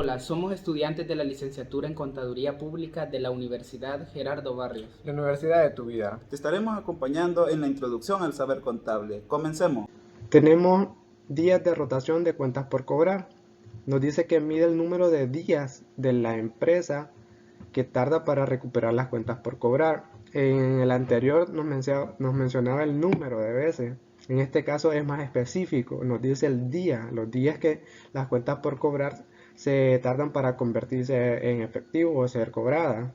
Hola, somos estudiantes de la licenciatura en Contaduría Pública de la Universidad Gerardo Barrios. La universidad de tu vida. Te estaremos acompañando en la introducción al saber contable. Comencemos. Tenemos días de rotación de cuentas por cobrar. Nos dice que mide el número de días de la empresa que tarda para recuperar las cuentas por cobrar. En el anterior nos mencionaba el número de veces. En este caso es más específico, nos dice el día, los días que las cuentas por cobrar se tardan para convertirse en efectivo o ser cobradas.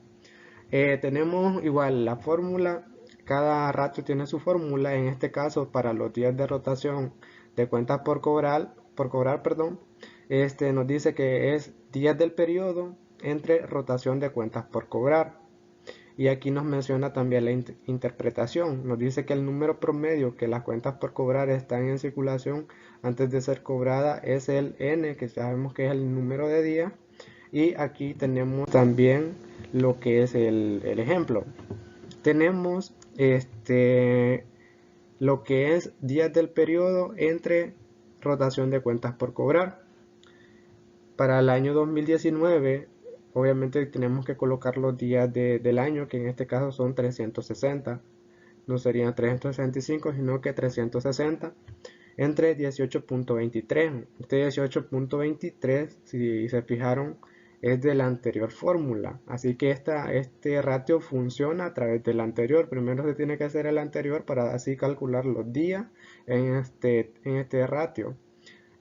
Tenemos igual la fórmula, cada ratio tiene su fórmula. En este caso, para los días de rotación de cuentas por cobrar, perdón, nos dice que es días del periodo entre rotación de cuentas por cobrar. Y aquí nos menciona también la interpretación. Nos dice que el número promedio que las cuentas por cobrar están en circulación antes de ser cobrada es el N, que sabemos que es el número de días. Y aquí tenemos también lo que es el ejemplo. Tenemos lo que es días del periodo entre rotación de cuentas por cobrar. Para el año 2019, obviamente tenemos que colocar los días del año, que en este caso son 360. No serían 365, sino que 360 entre 18.23. Este 18.23, si se fijaron, es de la anterior fórmula. Así que este ratio funciona a través del anterior. Primero se tiene que hacer el anterior para así calcular los días en este ratio.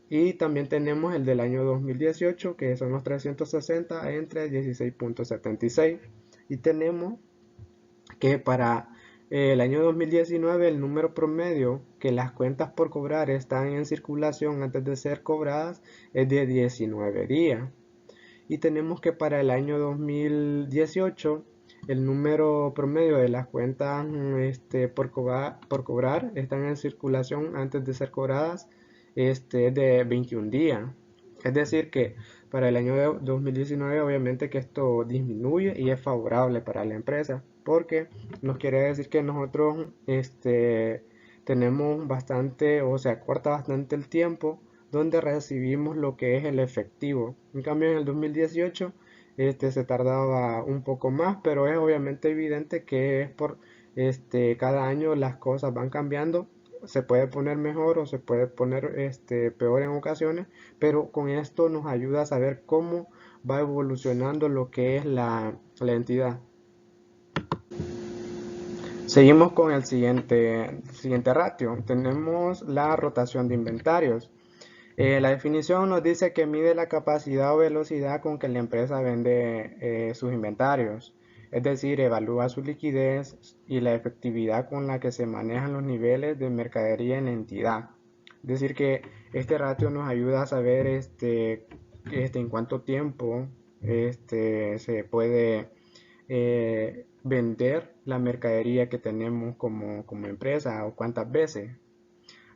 Y también tenemos el del año 2018, que son los 360 entre 16.76. Y tenemos que para el año 2019 el número promedio que las cuentas por cobrar están en circulación antes de ser cobradas es de 19 días. Y tenemos que para el año 2018 el número promedio de las cuentas por cobrar están en circulación antes de ser cobradas de 21 días. Es decir que para el año 2019 obviamente que esto disminuye y es favorable para la empresa, porque nos quiere decir que nosotros tenemos bastante, o se acorta bastante el tiempo donde recibimos lo que es el efectivo. En cambio en el 2018 se tardaba un poco más, pero es obviamente evidente que es por cada año las cosas van cambiando. Se puede poner mejor o se puede poner peor en ocasiones, pero con esto nos ayuda a saber cómo va evolucionando lo que es la entidad. Seguimos con el siguiente ratio. Tenemos la rotación de inventarios. La definición nos dice que mide la capacidad o velocidad con que la empresa vende sus inventarios, es decir, evalúa su liquidez y la efectividad con la que se manejan los niveles de mercadería en la entidad. Es decir, que este ratio nos ayuda a saber en cuánto tiempo se puede vender la mercadería que tenemos como empresa o cuántas veces.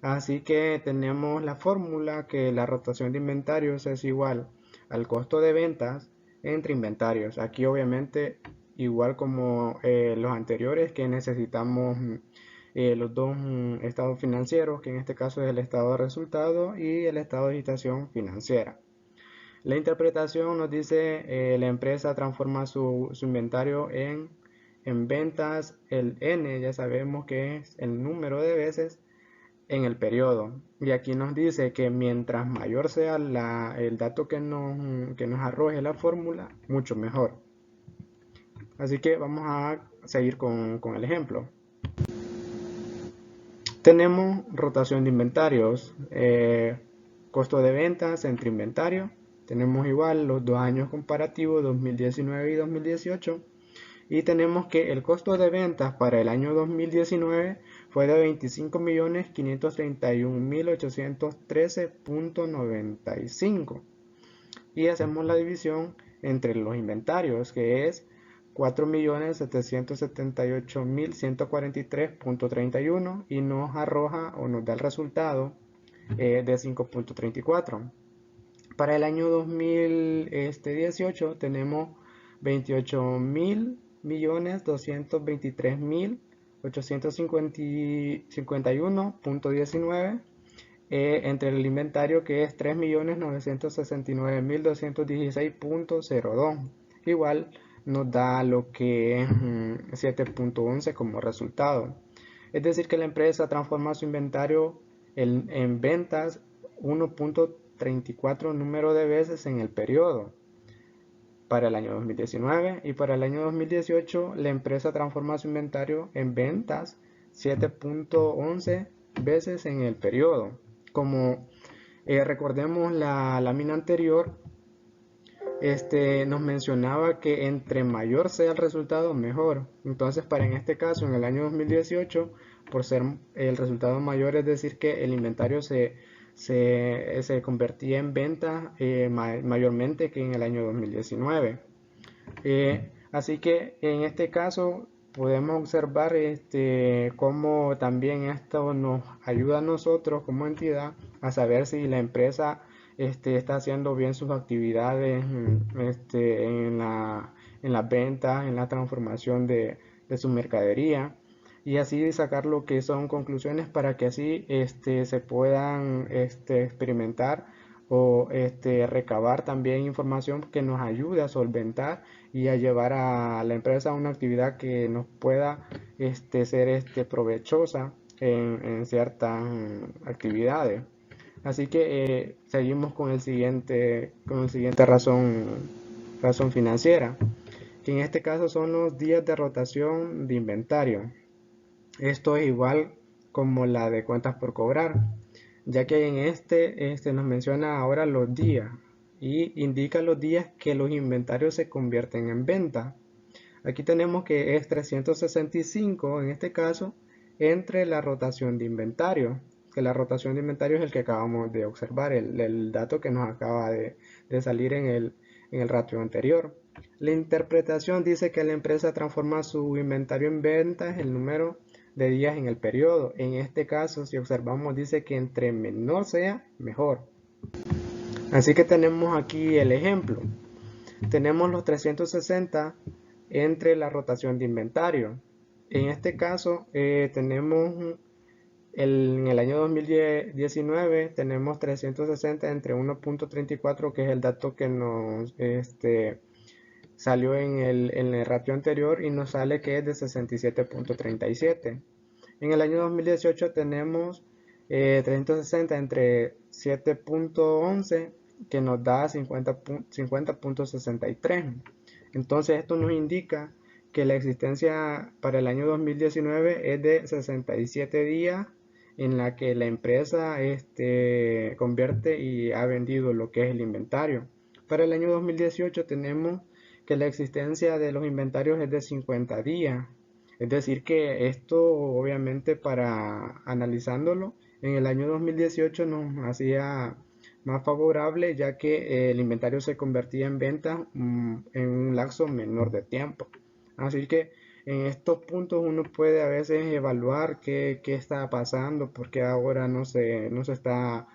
Así que tenemos la fórmula que la rotación de inventarios es igual al costo de ventas entre inventarios. Aquí obviamente igual como los anteriores que necesitamos los dos estados financieros, que en este caso es el estado de resultado y el estado de situación financiera. La interpretación nos dice la empresa transforma su inventario en ventas. El N ya sabemos que es el número de veces en el periodo. Y aquí nos dice que mientras mayor sea el dato que nos arroje la fórmula, mucho mejor. Así que vamos a seguir con el ejemplo. Tenemos rotación de inventarios, costo de ventas entre inventario. Tenemos igual los 2 años comparativos, 2019 y 2018. Y tenemos que el costo de ventas para el año 2019 fue de 25.531.813.95. Y hacemos la división entre los inventarios, que es 4.778.143.31 y nos arroja o nos da el resultado de 5.34. Para el año 2018 tenemos 28.223.851.19 entre el inventario, que es 3.969.216.02. Igual nos da lo que es 7.11 como resultado. Es decir, que la empresa transforma su inventario en ventas 1.34 número de veces en el periodo para el año 2019, y para el año 2018 la empresa transforma su inventario en ventas 7.11 veces en el periodo. Como recordemos la lámina anterior, nos mencionaba que entre mayor sea el resultado, mejor. Entonces, para en este caso, en el año 2018, por ser el resultado mayor, es decir, que el inventario se convertía en venta mayormente que en el año 2019. Así que en este caso podemos observar cómo también esto nos ayuda a nosotros como entidad a saber si la empresa está haciendo bien sus actividades en las ventas, en la transformación de su mercadería, y así sacar lo que son conclusiones para que así se puedan experimentar o recabar también información que nos ayude a solventar y a llevar a la empresa a una actividad que nos pueda ser provechosa en ciertas actividades. Así que seguimos con el siguiente razón financiera, que en este caso son los días de rotación de inventario. Esto es igual como la de cuentas por cobrar, ya que en este nos menciona ahora los días y indica los días que los inventarios se convierten en venta. Aquí tenemos que es 365 en este caso entre la rotación de inventario, que la rotación de inventario es el que acabamos de observar, el dato que nos acaba de salir en el ratio anterior. La interpretación dice que la empresa transforma su inventario en ventas el número de días en el periodo. En este caso, si observamos, dice que entre menor sea, mejor. Así que tenemos aquí el ejemplo. Tenemos los 360 entre la rotación de inventario. En este caso, tenemos en el año 2019, tenemos 360 entre 1.34, que es el dato que nos salió en el ratio anterior, y nos sale que es de 67.37. En el año 2018 tenemos 360 entre 7.11, que nos da 50.63. Entonces esto nos indica que la existencia para el año 2019 es de 67 días en la que la empresa convierte y ha vendido lo que es el inventario. Para el año 2018 tenemos que la existencia de los inventarios es de 50 días. Es decir que esto, obviamente, para analizándolo, en el año 2018 nos hacía más favorable, ya que el inventario se convertía en venta en un lapso menor de tiempo. Así que en estos puntos uno puede a veces evaluar qué está pasando, porque ahora no se está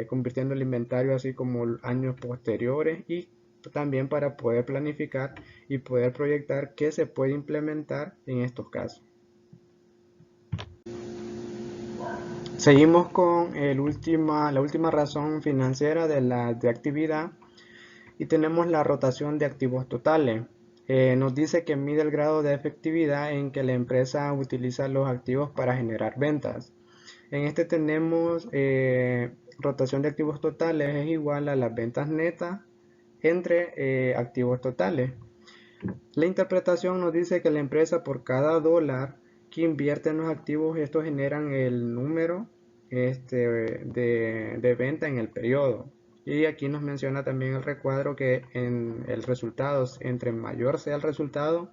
convirtiendo el inventario así como años posteriores, y también para poder planificar y poder proyectar qué se puede implementar en estos casos. Seguimos con la última razón financiera de actividad, y tenemos la rotación de activos totales. Nos dice que mide el grado de efectividad en que la empresa utiliza los activos para generar ventas. En este tenemos rotación de activos totales es igual a las ventas netas entre activos totales. La interpretación nos dice que la empresa, por cada dólar que invierte en los activos, estos generan el número de venta en el periodo. Y aquí nos menciona también el recuadro que en el resultado, entre mayor sea el resultado,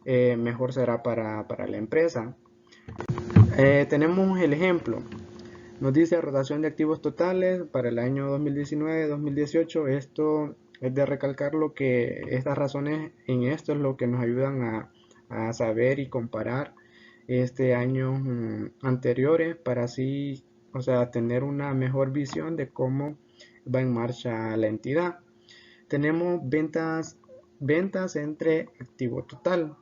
mejor será para la empresa. Tenemos el ejemplo. Nos dice rotación de activos totales para el año 2019-2018. Esto es de recalcar lo que estas razones en esto es lo que nos ayudan a saber y comparar años anteriores, para así, o sea, tener una mejor visión de cómo va en marcha la entidad. Tenemos ventas entre activo total.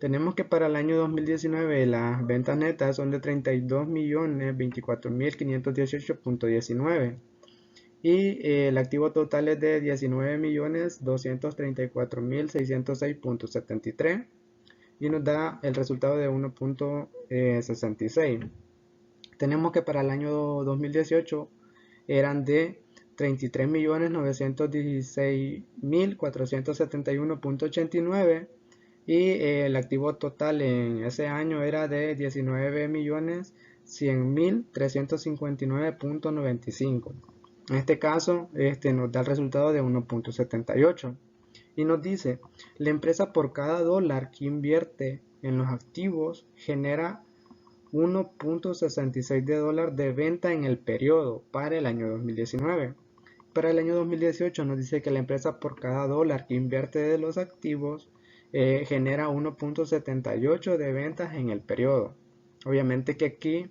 Tenemos que para el año 2019 las ventas netas son de 32.024.518.19 y el activo total es de 19.234.606.73 y nos da el resultado de 1.66. Tenemos que para el año 2018 eran de 33.916.471.89 y el activo total en ese año era de 19.100.359.95. En este caso nos da el resultado de 1.78 y nos dice, la empresa por cada dólar que invierte en los activos genera 1.66 de dólar de venta en el periodo para el año 2019. Para el año 2018 nos dice que la empresa por cada dólar que invierte de los activos genera 1.78 de ventas en el periodo. Obviamente que aquí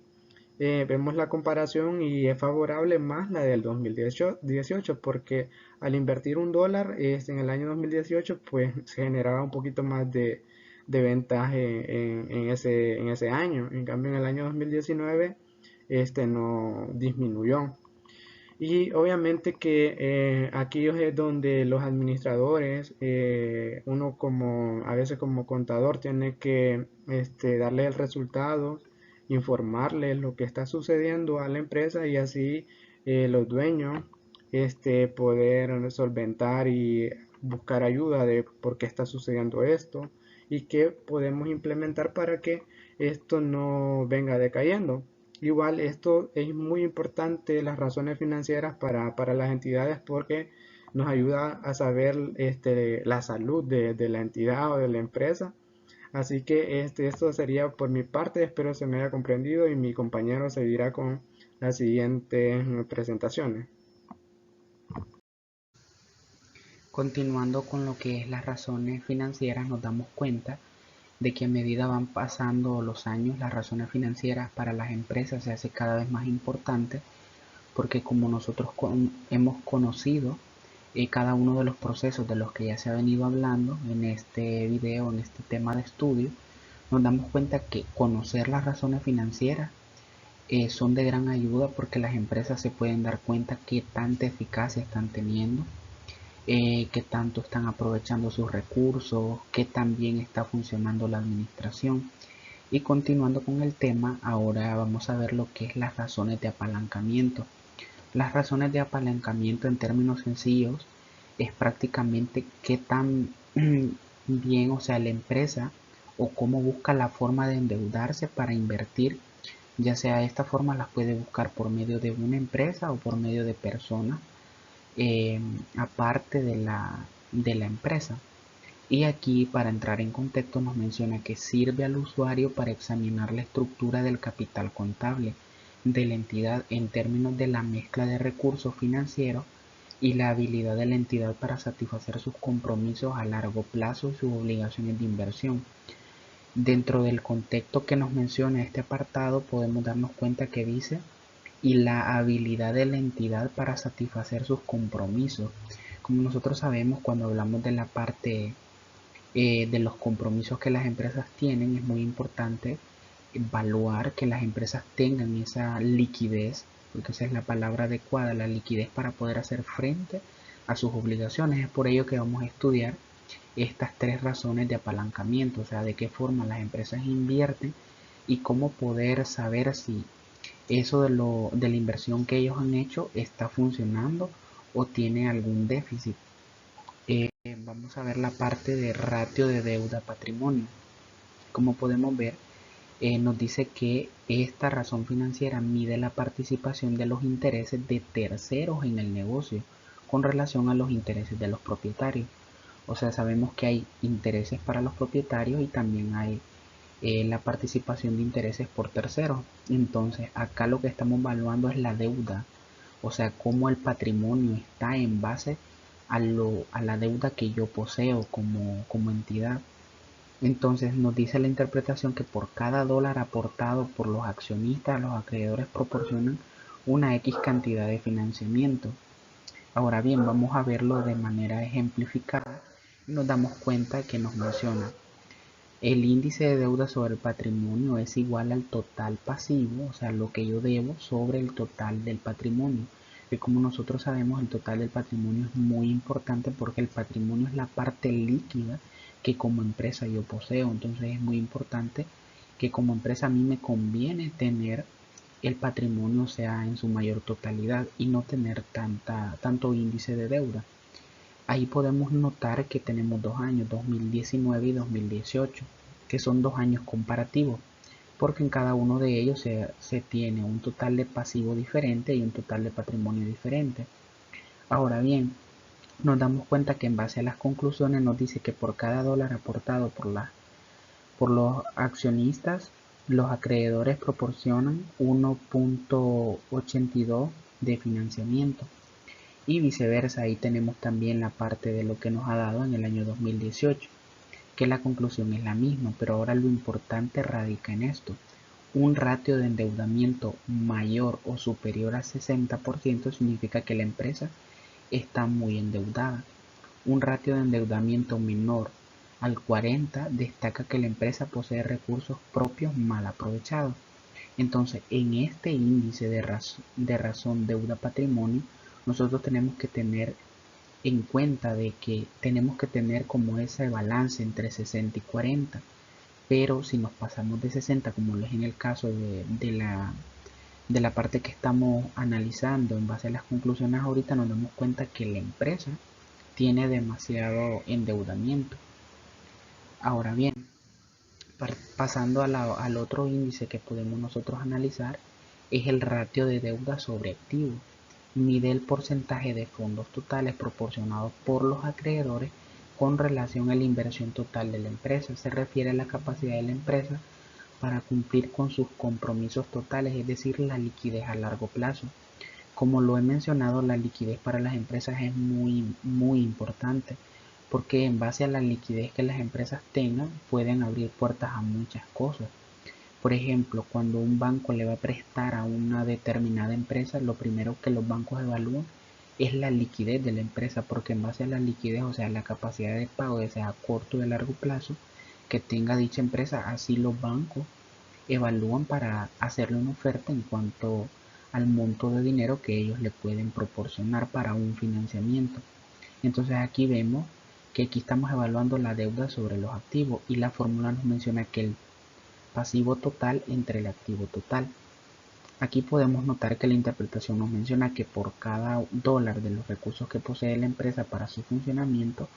vemos la comparación y es favorable más la del 2018 porque al invertir un dólar en el año 2018 pues se generaba un poquito más de ventas en ese año. En cambio en el año 2019 no disminuyó. Y obviamente que aquí es donde los administradores, uno a veces como contador tiene que darle el resultado, informarle lo que está sucediendo a la empresa y así los dueños poder solventar y buscar ayuda de por qué está sucediendo esto y qué podemos implementar para que esto no venga decayendo. Igual esto es muy importante, las razones financieras para las entidades porque nos ayuda a saber la salud de la entidad o de la empresa. Así que esto sería por mi parte, espero se me haya comprendido y mi compañero seguirá con las siguientes presentaciones. Continuando con lo que es las razones financieras, nos damos cuenta de que a medida van pasando los años, las razones financieras para las empresas se hace cada vez más importante porque como nosotros hemos conocido cada uno de los procesos de los que ya se ha venido hablando en este video, en este tema de estudio, nos damos cuenta que conocer las razones financieras son de gran ayuda porque las empresas se pueden dar cuenta qué tanta eficacia están teniendo, qué tanto están aprovechando sus recursos, qué tan bien está funcionando la administración. Y continuando con el tema, ahora vamos a ver lo que es las razones de apalancamiento. Las razones de apalancamiento en términos sencillos es prácticamente qué tan bien, o sea, la empresa o cómo busca la forma de endeudarse para invertir, ya sea esta forma las puede buscar por medio de una empresa o por medio de personas aparte de la empresa. Y aquí para entrar en contexto nos menciona que sirve al usuario para examinar la estructura del capital contable de la entidad en términos de la mezcla de recursos financieros y la habilidad de la entidad para satisfacer sus compromisos a largo plazo y sus obligaciones de inversión. Dentro del contexto que nos menciona este apartado podemos darnos cuenta que dice y la habilidad de la entidad para satisfacer sus compromisos. Como nosotros sabemos cuando hablamos de la parte de los compromisos que las empresas tienen, es muy importante evaluar que las empresas tengan esa liquidez, porque esa es la palabra adecuada, la liquidez para poder hacer frente a sus obligaciones. Es por ello que vamos a estudiar estas tres razones de apalancamiento, o sea, de qué forma las empresas invierten y cómo poder saber si eso de la inversión que ellos han hecho está funcionando o tiene algún déficit. Vamos a ver la parte de ratio de deuda patrimonio. Como podemos ver, nos dice que esta razón financiera mide la participación de los intereses de terceros en el negocio con relación a los intereses de los propietarios. O sea, sabemos que hay intereses para los propietarios y también hay la participación de intereses por terceros. Entonces, acá lo que estamos evaluando es la deuda, o sea, cómo el patrimonio está en base a la deuda que yo poseo como entidad. Entonces nos dice la interpretación que por cada dólar aportado por los accionistas, los acreedores proporcionan una X cantidad de financiamiento. Ahora bien, vamos a verlo de manera ejemplificada y nos damos cuenta que nos menciona El índice de deuda sobre el patrimonio es igual al total pasivo, o sea, lo que yo debo sobre el total del patrimonio. Y como nosotros sabemos, el total del patrimonio es muy importante porque el patrimonio es la parte líquida que como empresa yo poseo. Entonces es muy importante que como empresa a mí me conviene tener el patrimonio, sea, en su mayor totalidad y no tener tanto índice de deuda. Ahí podemos notar que tenemos 2 años, 2019 y 2018, que son 2 años comparativos, porque en cada uno de ellos se tiene un total de pasivo diferente y un total de patrimonio diferente. Ahora bien, nos damos cuenta que en base a las conclusiones nos dice que por cada dólar aportado por los accionistas, los acreedores proporcionan 1.82 de financiamiento. Y viceversa, ahí tenemos también la parte de lo que nos ha dado en el año 2018, que la conclusión es la misma, pero ahora lo importante radica en esto. Un ratio de endeudamiento mayor o superior al 60% significa que la empresa está muy endeudada. Un ratio de endeudamiento menor al 40% destaca que la empresa posee recursos propios mal aprovechados. Entonces, en este índice de razón deuda-patrimonio, nosotros tenemos que tener en cuenta de que tenemos que tener como ese balance entre 60 y 40, pero si nos pasamos de 60, como lo es en el caso de la parte que estamos analizando en base a las conclusiones ahorita, nos damos cuenta que la empresa tiene demasiado endeudamiento. Ahora bien, pasando al otro índice que podemos nosotros analizar, es el ratio de deuda sobre activo. Mide el porcentaje de fondos totales proporcionados por los acreedores con relación a la inversión total de la empresa. Se refiere a la capacidad de la empresa para cumplir con sus compromisos totales, es decir, la liquidez a largo plazo. Como lo he mencionado, la liquidez para las empresas es muy importante, porque en base a la liquidez que las empresas tengan pueden abrir puertas a muchas cosas. Por ejemplo, cuando un banco le va a prestar a una determinada empresa, lo primero que los bancos evalúan es la liquidez de la empresa, porque en base a la liquidez, o sea, la capacidad de pago, ya sea a corto y a largo plazo, que tenga dicha empresa, así los bancos evalúan para hacerle una oferta en cuanto al monto de dinero que ellos le pueden proporcionar para un financiamiento. Entonces aquí vemos que aquí estamos evaluando la deuda sobre los activos y la fórmula nos menciona que el pasivo total entre el activo total. Aquí podemos notar que la interpretación nos menciona que por cada dólar de los recursos que posee la empresa para su funcionamiento,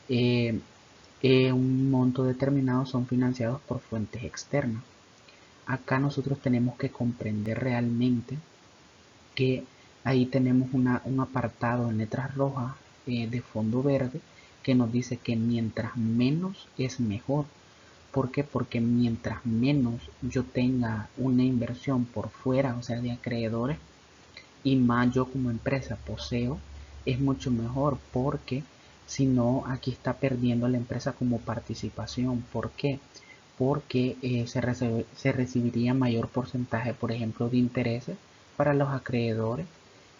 un monto determinado son financiados por fuentes externas. Acá nosotros tenemos que comprender realmente que ahí tenemos un apartado en letras rojas de fondo verde que nos dice que mientras menos es mejor. ¿Por qué? Porque mientras menos yo tenga una inversión por fuera, o sea, de acreedores, y más yo como empresa poseo, es mucho mejor, porque si no, aquí está perdiendo la empresa como participación. ¿Por qué? Porque se recibiría mayor porcentaje, por ejemplo, de intereses para los acreedores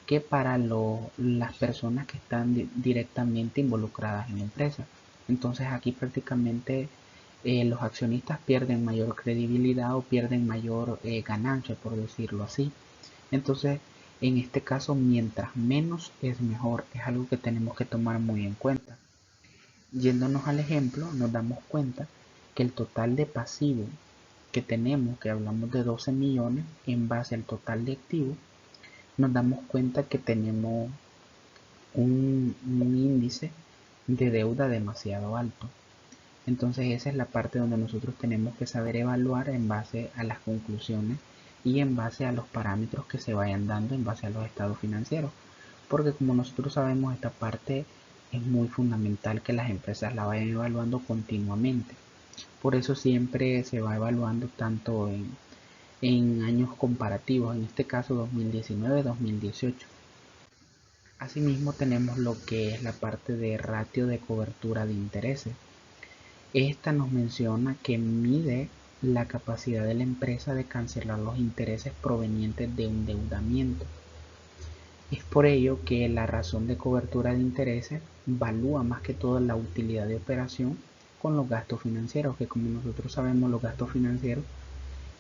que para las personas que están directamente involucradas en la empresa. Entonces aquí prácticamente los accionistas pierden mayor credibilidad o pierden mayor ganancia, por decirlo así. Entonces, en este caso, mientras menos es mejor, es algo que tenemos que tomar muy en cuenta. Yéndonos al ejemplo, nos damos cuenta que el total de pasivo que tenemos, que hablamos de 12 millones, en base al total de activos, nos damos cuenta que tenemos un índice de deuda demasiado alto. Entonces esa es la parte donde nosotros tenemos que saber evaluar en base a las conclusiones y en base a los parámetros que se vayan dando en base a los estados financieros. Porque como nosotros sabemos, esta parte es muy fundamental que las empresas la vayan evaluando continuamente. Por eso siempre se va evaluando tanto en años comparativos, en este caso 2019-2018. Asimismo tenemos lo que es la parte de ratio de cobertura de intereses. Esta nos menciona que mide la capacidad de la empresa de cancelar los intereses provenientes de endeudamiento. Es por ello que la razón de cobertura de intereses evalúa más que todo la utilidad de operación con los gastos financieros, que como nosotros sabemos, los gastos financieros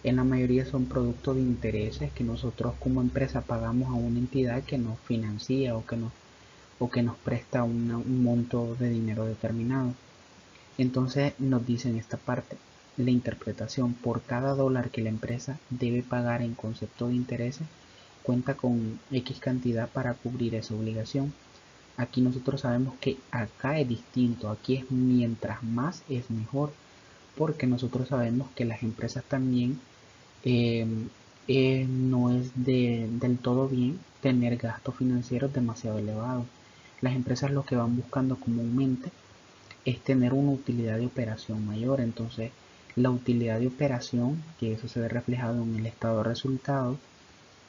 en la mayoría son producto de intereses que nosotros como empresa pagamos a una entidad que nos financia o que nos presta un monto de dinero determinado. Entonces nos dice en esta parte la interpretación: por cada dólar que la empresa debe pagar en concepto de intereses, cuenta con X cantidad para cubrir esa obligación. Aquí nosotros sabemos que acá es distinto, aquí es mientras más es mejor, porque nosotros sabemos que las empresas también eh, no es del todo bien tener gastos financieros demasiado elevados. Las empresas lo que van buscando comúnmente es tener una utilidad de operación mayor. Entonces, la utilidad de operación, que eso se ve reflejado en el estado de resultados,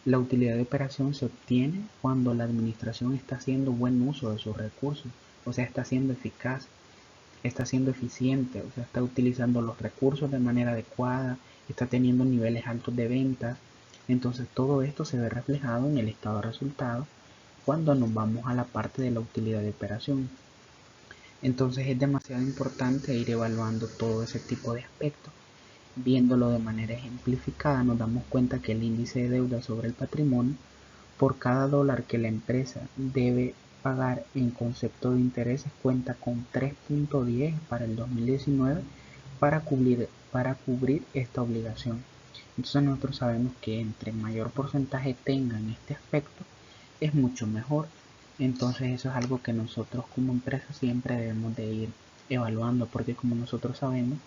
la utilidad de operación se obtiene cuando la administración está haciendo buen uso de sus recursos, o sea, está siendo eficaz, está siendo eficiente, o sea, está utilizando los recursos de manera adecuada, está teniendo niveles altos de ventas. Entonces, todo esto se ve reflejado en el estado de resultados cuando nos vamos a la parte de la utilidad de operación. Entonces es demasiado importante ir evaluando todo ese tipo de aspectos. Viéndolo de manera ejemplificada, nos damos cuenta que el índice de deuda sobre el patrimonio, por cada dólar que la empresa debe pagar en concepto de intereses, cuenta con 3.10 para el 2019 para cubrir esta obligación. Entonces nosotros sabemos que entre mayor porcentaje tenga en este aspecto, es mucho mejor. Entonces eso es algo que nosotros como empresa siempre debemos de ir evaluando, porque como nosotros sabemos,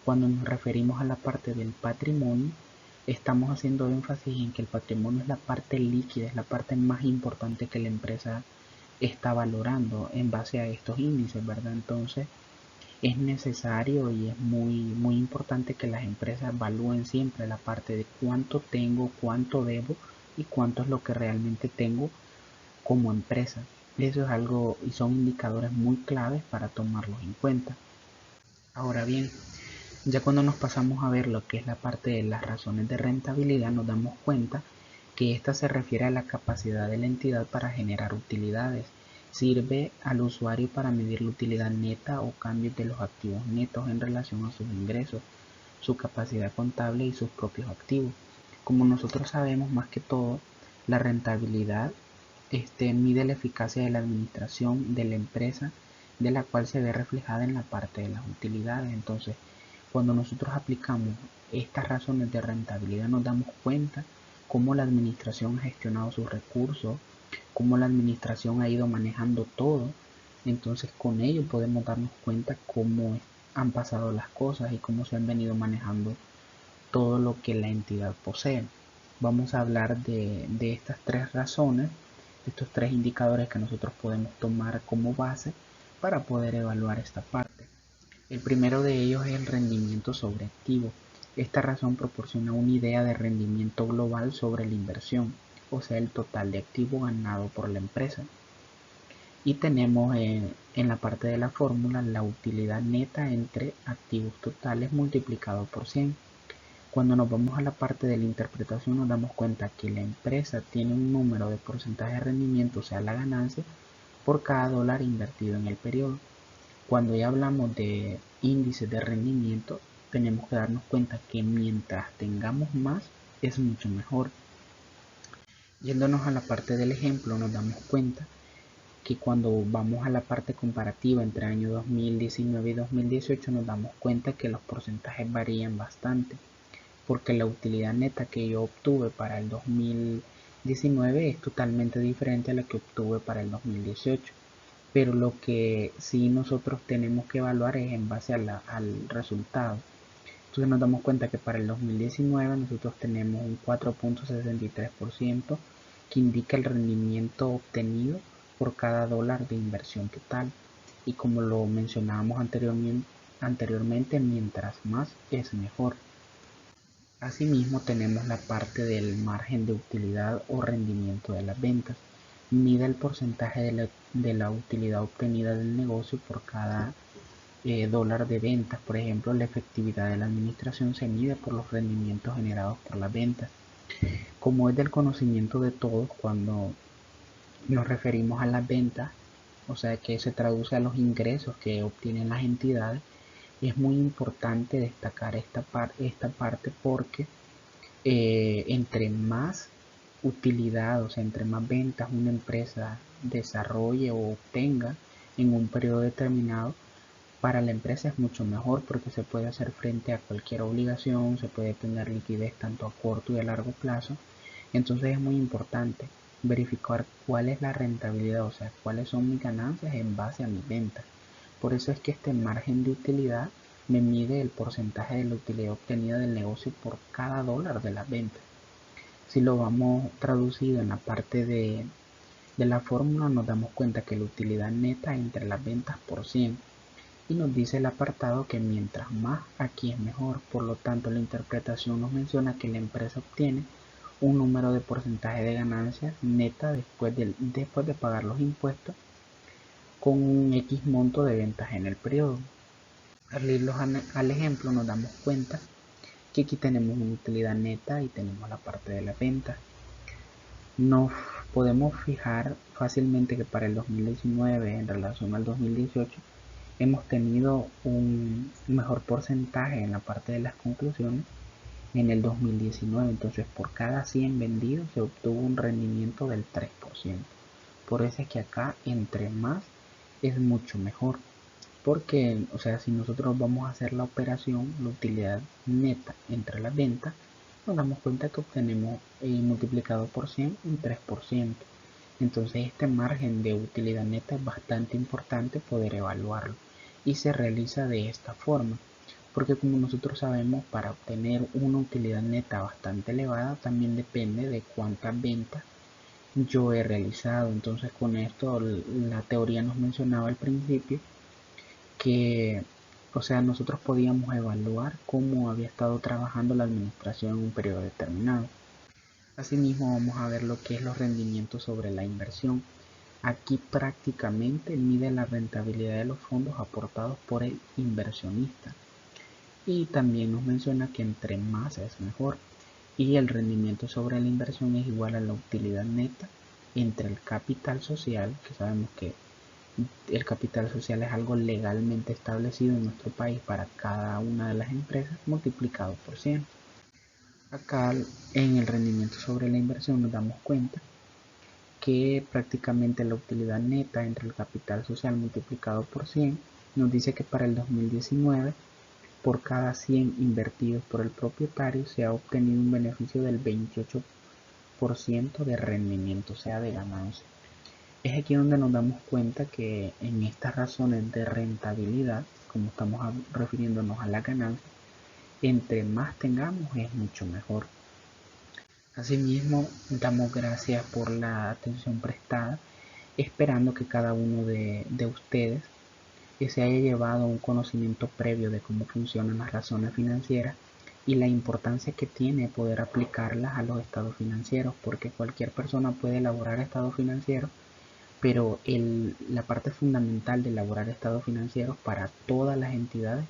cuando nos referimos a la parte del patrimonio, estamos haciendo énfasis en que el patrimonio es la parte líquida, es la parte más importante que la empresa está valorando en base a estos índices, ¿verdad? Entonces es necesario y es muy importante que las empresas evalúen siempre la parte de cuánto tengo, cuánto debo y cuánto es lo que realmente tengo como empresa. Eso es algo y son indicadores muy claves para tomarlos en cuenta. Ahora bien, ya cuando nos pasamos a ver lo que es la parte de las razones de rentabilidad, nos damos cuenta que esta se refiere a la capacidad de la entidad para generar utilidades. Sirve al usuario para medir la utilidad neta o cambios de los activos netos en relación a sus ingresos, su capacidad contable y sus propios activos. Como nosotros sabemos, más que todo, la rentabilidad mide la eficacia de la administración de la empresa, de la cual se ve reflejada en la parte de las utilidades. Entonces, cuando nosotros aplicamos estas razones de rentabilidad, nos damos cuenta cómo la administración ha gestionado sus recursos, cómo la administración ha ido manejando todo. Entonces, con ello podemos darnos cuenta cómo han pasado las cosas y cómo se han venido manejando todo lo que la entidad posee. Vamos a hablar de estas tres razones, de estos tres indicadores que nosotros podemos tomar como base para poder evaluar esta parte. El primero de ellos es el rendimiento sobre activo. Esta razón proporciona una idea de rendimiento global sobre la inversión, o sea, el total de activo ganado por la empresa. Y tenemos en la parte de la fórmula la utilidad neta entre activos totales multiplicado por 100. Cuando nos vamos a la parte de la interpretación, nos damos cuenta que la empresa tiene un número de porcentaje de rendimiento, o sea, la ganancia, por cada dólar invertido en el periodo. Cuando ya hablamos de índices de rendimiento, tenemos que darnos cuenta que mientras tengamos más, es mucho mejor. Yéndonos a la parte del ejemplo, nos damos cuenta que cuando vamos a la parte comparativa entre año 2019 y 2018, nos damos cuenta que los porcentajes varían bastante, porque la utilidad neta que yo obtuve para el 2019 es totalmente diferente a la que obtuve para el 2018. Pero lo que sí nosotros tenemos que evaluar es en base al resultado. Entonces nos damos cuenta que para el 2019 nosotros tenemos un 4.63% que indica el rendimiento obtenido por cada dólar de inversión total. Y como lo mencionábamos anteriormente, mientras más es mejor. Asimismo tenemos la parte del margen de utilidad o rendimiento de las ventas. Mide el porcentaje de la utilidad obtenida del negocio por cada dólar de ventas. Por ejemplo, la efectividad de la administración se mide por los rendimientos generados por las ventas. Como es del conocimiento de todos, cuando nos referimos a las ventas, o sea que se traduce a los ingresos que obtienen las entidades, Es muy importante destacar esta parte porque entre más utilidad, o sea, entre más ventas una empresa desarrolle o obtenga en un periodo determinado, para la empresa es mucho mejor porque se puede hacer frente a cualquier obligación, se puede tener liquidez tanto a corto y a largo plazo. Entonces es muy importante verificar cuál es la rentabilidad, o sea, cuáles son mis ganancias en base a mis ventas. Por eso es que este margen de utilidad me mide el porcentaje de la utilidad obtenida del negocio por cada dólar de las ventas. Si lo vamos traducido en la parte de la fórmula, nos damos cuenta que la utilidad neta entre las ventas por 100 y nos dice el apartado que mientras más aquí es mejor. Por lo tanto, la interpretación nos menciona que la empresa obtiene un número de porcentaje de ganancias neta después de pagar los impuestos con un X monto de ventas en el periodo. Al irlos al ejemplo nos damos cuenta que aquí tenemos una utilidad neta y tenemos la parte de la venta. Nos podemos fijar fácilmente que para el 2019 en relación al 2018 hemos tenido un mejor porcentaje en la parte de las conclusiones en el 2019. Entonces por cada 100 vendidos se obtuvo un rendimiento del 3%. Por eso es que acá entre más es mucho mejor. Porque, o sea, si nosotros vamos a hacer la operación, la utilidad neta entre las ventas, nos damos cuenta que obtenemos multiplicado por 100 un 3%. Entonces este margen de utilidad neta es bastante importante poder evaluarlo y se realiza de esta forma. Porque como nosotros sabemos, para obtener una utilidad neta bastante elevada también depende de cuántas ventas yo he realizado. Entonces con esto la teoría nos mencionaba al principio que, o sea, nosotros podíamos evaluar cómo había estado trabajando la administración en un periodo determinado. Asimismo, vamos a ver lo que es los rendimientos sobre la inversión. Aquí prácticamente mide la rentabilidad de los fondos aportados por el inversionista. Y también nos menciona que entre más es mejor. Y el rendimiento sobre la inversión es igual a la utilidad neta entre el capital social, que sabemos que el capital social es algo legalmente establecido en nuestro país para cada una de las empresas, multiplicado por 100. Acá en el rendimiento sobre la inversión nos damos cuenta que prácticamente la utilidad neta entre el capital social multiplicado por 100 nos dice que para el 2019 por cada 100 invertidos por el propietario se ha obtenido un beneficio del 28% de rendimiento, o sea, de ganancia. Es aquí donde nos damos cuenta que en estas razones de rentabilidad, como estamos refiriéndonos a la ganancia, entre más tengamos es mucho mejor. Asimismo, damos gracias por la atención prestada, esperando que cada uno de ustedes se haya llevado un conocimiento previo de cómo funcionan las razones financieras y la importancia que tiene poder aplicarlas a los estados financieros, porque cualquier persona puede elaborar estados financieros, pero la parte fundamental de elaborar estados financieros para todas las entidades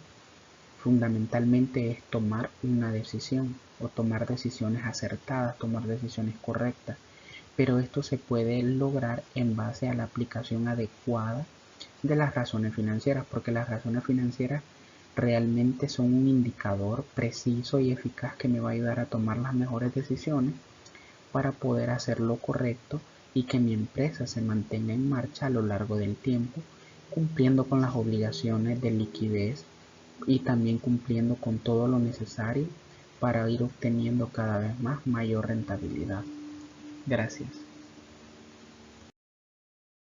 fundamentalmente es tomar una decisión o tomar decisiones acertadas, tomar decisiones correctas, pero esto se puede lograr en base a la aplicación adecuada de las razones financieras, porque las razones financieras realmente son un indicador preciso y eficaz que me va a ayudar a tomar las mejores decisiones para poder hacer lo correcto y que mi empresa se mantenga en marcha a lo largo del tiempo, cumpliendo con las obligaciones de liquidez y también cumpliendo con todo lo necesario para ir obteniendo cada vez más mayor rentabilidad. Gracias.